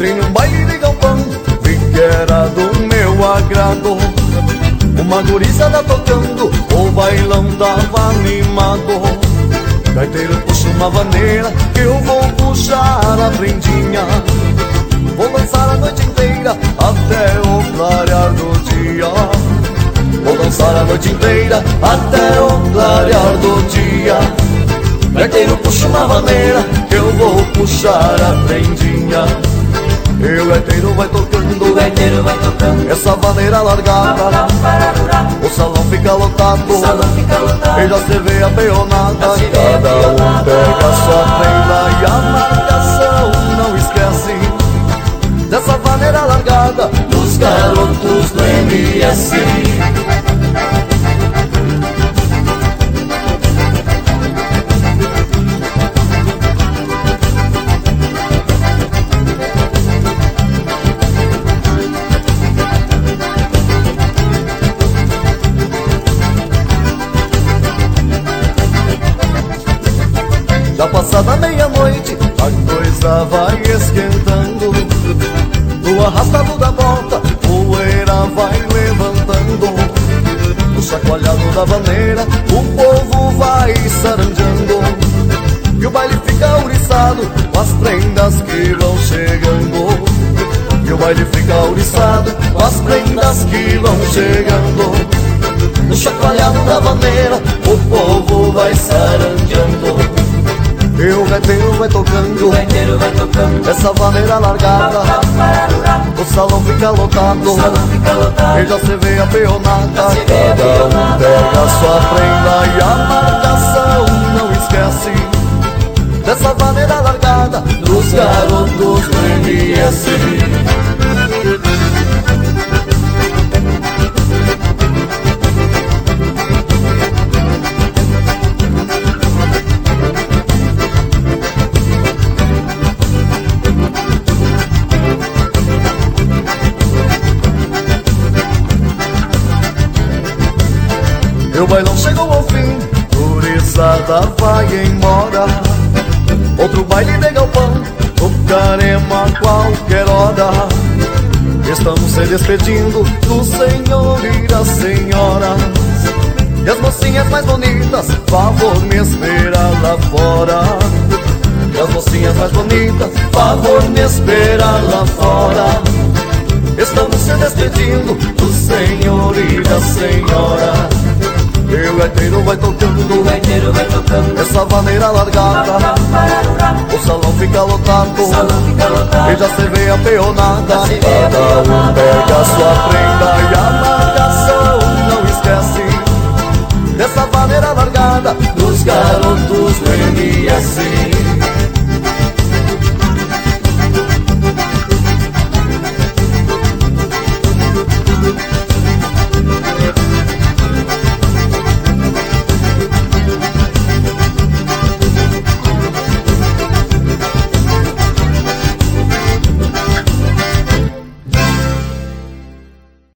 Entrei num baile de galpão, vi que era do meu agrado. Uma gurizada tocando, o bailão tava animado. Gaiteiro puxa uma vaneira, eu vou puxar a prendinha. Vou dançar a noite inteira, até o clarear do dia. Vou dançar a noite inteira, até o clarear do dia. Gaiteiro puxa uma vaneira, eu vou puxar a prendinha. E o gaiteiro vai tocando, o gaiteiro vai tocando essa vaneira largada. O salão fica lotado, o salão fica lotado. E já se vê a peonada, cada um pega sua prenda e a marcação não esquece dessa vaneira largada dos garotos do MS. Já passada meia-noite, a coisa vai esquentando. No arrastado da bota, poeira vai levantando. No chacoalhado da vaneira, o povo vai saranjando. E o baile fica ouriçado com as prendas que vão chegando. E o baile fica ouriçado com as prendas que vão chegando. No chacoalhado da vaneira, o povo vai saranjando. E o gaiteiro vai tocando, o gaiteiro vai tocando essa vaneira largada. O salão fica lotado, o salão fica lotado. E já se vê a peonada, cada um pega sua prenda e a marcação não esquece dessa vaneira largada dos garotos do MS. O bailão chegou ao fim, gurizada vai embora. Outro baile de galpão, tocaremos a qualquer hora. Estamos se despedindo do senhor e das senhoras. E as mocinhas mais bonitas, favor me esperar lá fora. E as mocinhas mais bonitas, favor me esperar lá fora. Estamos se despedindo do senhor e da senhora. E o gaiteiro vai tocando, o gaiteiro vai tocando essa vaneira largada. O salão fica lotado, o salão fica lotado. E já se vê a peonada, Já se vê a cada um peonada. pega sua prenda e a marcação